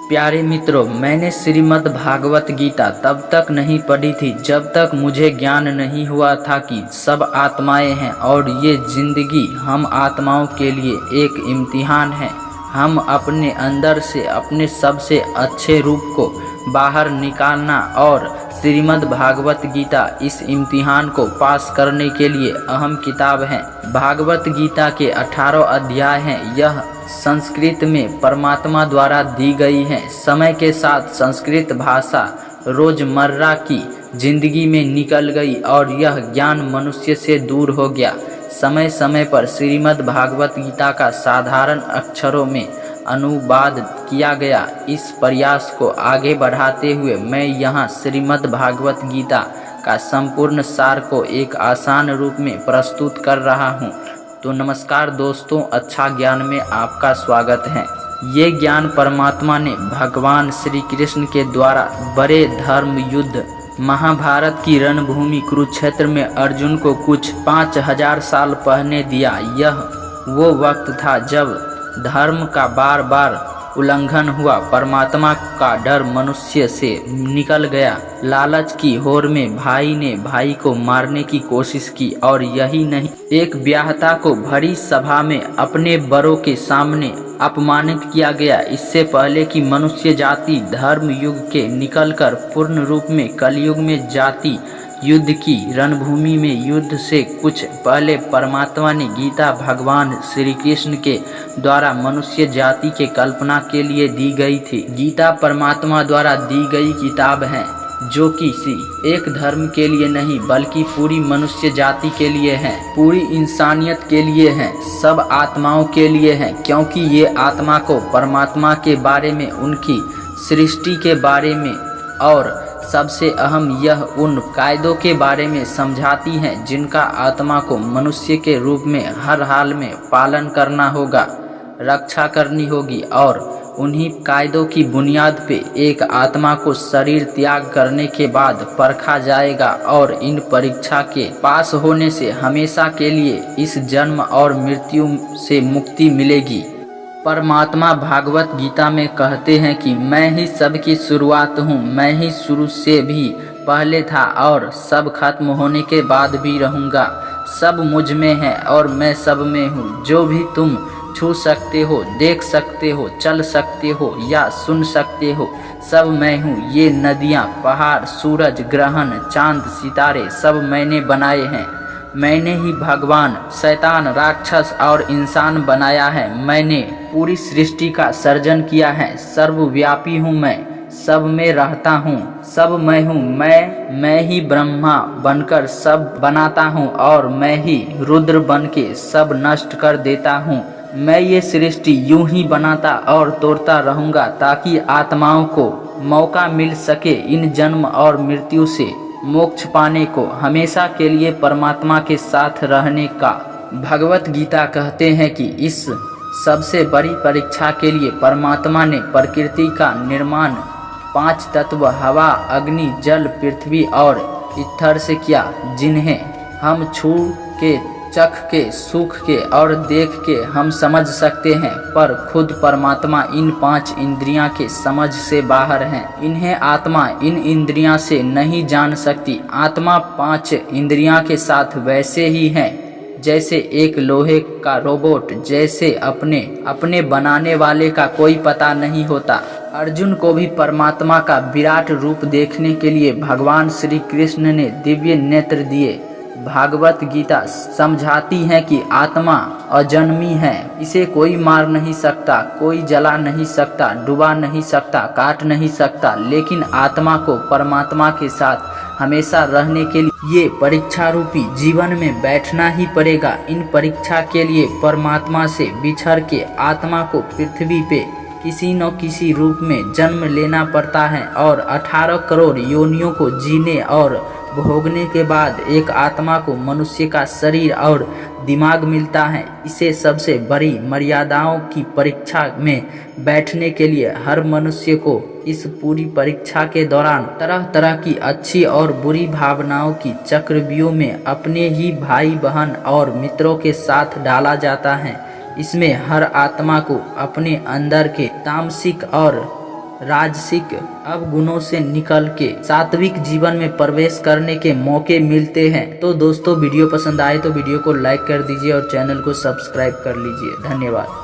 प्यारे मित्रों, मैंने श्रीमद् भागवत गीता तब तक नहीं पढ़ी थी जब तक मुझे ज्ञान नहीं हुआ था कि सब आत्माएं हैं और ये जिंदगी हम आत्माओं के लिए एक इम्तिहान है। हम अपने अंदर से अपने सबसे अच्छे रूप को बाहर निकालना और श्रीमद् भागवत गीता इस इम्तिहान को पास करने के लिए अहम किताब है। भागवत गीता के 18 अध्याय हैं। यह संस्कृत में परमात्मा द्वारा दी गई है। समय के साथ संस्कृत भाषा रोजमर्रा की जिंदगी में निकल गई और यह ज्ञान मनुष्य से दूर हो गया। समय समय पर श्रीमद् भागवत गीता का साधारण अक्षरों में अनुवाद किया गया। इस प्रयास को आगे बढ़ाते हुए मैं यहाँ श्रीमद् भागवत गीता का संपूर्ण सार को एक आसान रूप में प्रस्तुत कर रहा हूँ। तो नमस्कार दोस्तों, अच्छा ज्ञान में आपका स्वागत है। ये ज्ञान परमात्मा ने भगवान श्री कृष्ण के द्वारा बड़े धर्म युद्ध महाभारत की रणभूमि कुरुक्षेत्र में अर्जुन को कुछ 5000 साल पहले दिया। यह वो वक्त था जब धर्म का बार बार उल्लंघन हुआ। परमात्मा का डर मनुष्य से निकल गया। लालच की होड़ में भाई ने भाई को मारने की कोशिश की और यही नहीं, एक ब्याहता को भरी सभा में अपने बड़ों के सामने अपमानित किया गया। इससे पहले कि मनुष्य जाति धर्म युग के निकलकर पूर्ण रूप में कलयुग में जाति युद्ध की रणभूमि में युद्ध से कुछ पहले परमात्मा ने गीता भगवान श्री कृष्ण के द्वारा मनुष्य जाति के कल्पना के लिए दी गई थी। गीता परमात्मा द्वारा दी गई किताब है जो किसी एक धर्म के लिए नहीं बल्कि पूरी मनुष्य जाति के लिए है, पूरी इंसानियत के लिए है, सब आत्माओं के लिए है। क्योंकि ये आत्मा को परमात्मा के बारे में, उनकी सृष्टि के बारे में और सबसे अहम यह उन कायदों के बारे में समझाती हैं जिनका आत्मा को मनुष्य के रूप में हर हाल में पालन करना होगा, रक्षा करनी होगी और उन्हीं कायदों की बुनियाद पे एक आत्मा को शरीर त्याग करने के बाद परखा जाएगा और इन परीक्षा के पास होने से हमेशा के लिए इस जन्म और मृत्यु से मुक्ति मिलेगी। परमात्मा भागवत गीता में कहते हैं कि मैं ही सबकी शुरुआत हूँ, मैं ही शुरू से भी पहले था और सब खत्म होने के बाद भी रहूँगा। सब मुझ में है और मैं सब में हूँ। जो भी तुम छू सकते हो, देख सकते हो, चल सकते हो या सुन सकते हो, सब मैं हूँ। ये नदियाँ, पहाड़, सूरज, ग्रहण, चांद, सितारे सब मैंने बनाए हैं। मैंने ही भगवान, शैतान, राक्षस और इंसान बनाया है। मैंने पूरी सृष्टि का सर्जन किया है। सर्वव्यापी हूँ मैं, सब में रहता हूँ, सब मैं हूँ। मैं ही ब्रह्मा बनकर सब बनाता हूँ और मैं ही रुद्र बन के सब नष्ट कर देता हूँ। मैं ये सृष्टि यूं ही बनाता और तोड़ता रहूँगा ताकि आत्माओं को मौका मिल सके इन जन्म और मृत्यु से मोक्ष पाने को, हमेशा के लिए परमात्मा के साथ रहने का। भगवत गीता कहते हैं कि इस सबसे बड़ी परीक्षा के लिए परमात्मा ने प्रकृति का निर्माण 5 तत्व हवा, अग्नि, जल, पृथ्वी और ईथर से किया, जिन्हें हम छू के, चख के, सूख के और देख के हम समझ सकते हैं, पर खुद परमात्मा इन 5 इंद्रियां के समझ से बाहर हैं। इन्हें आत्मा इन इंद्रियां से नहीं जान सकती। आत्मा 5 इंद्रियां के साथ वैसे ही है जैसे एक लोहे का रोबोट, जैसे अपने बनाने वाले का कोई पता नहीं होता। अर्जुन को भी परमात्मा का विराट रूप देखने के लिए भगवान श्री कृष्ण ने दिव्य नेत्र दिए। भागवत गीता समझाती है कि आत्मा अजन्मी है, इसे कोई मार नहीं सकता, कोई जला नहीं सकता, डुबा नहीं सकता, काट नहीं सकता। लेकिन आत्मा को परमात्मा के साथ हमेशा रहने के लिए ये परीक्षा रूपी जीवन में बैठना ही पड़ेगा। इन परीक्षा के लिए परमात्मा से बिछड़ के आत्मा को पृथ्वी पे किसी न किसी रूप में जन्म लेना पड़ता है और 18 करोड़ योनियों को जीने और भोगने के बाद एक आत्मा को मनुष्य का शरीर और दिमाग मिलता है। इसे सबसे बड़ी मर्यादाओं की परीक्षा में बैठने के लिए हर मनुष्य को इस पूरी परीक्षा के दौरान तरह तरह की अच्छी और बुरी भावनाओं की चक्रव्यूह में अपने ही भाई बहन और मित्रों के साथ डाला जाता है। इसमें हर आत्मा को अपने अंदर के तामसिक और राजसिक अवगुणों से निकल के सात्विक जीवन में प्रवेश करने के मौके मिलते हैं। तो दोस्तों वीडियो पसंद आए तो वीडियो को लाइक कर दीजिए और चैनल को सब्सक्राइब कर लीजिए। धन्यवाद।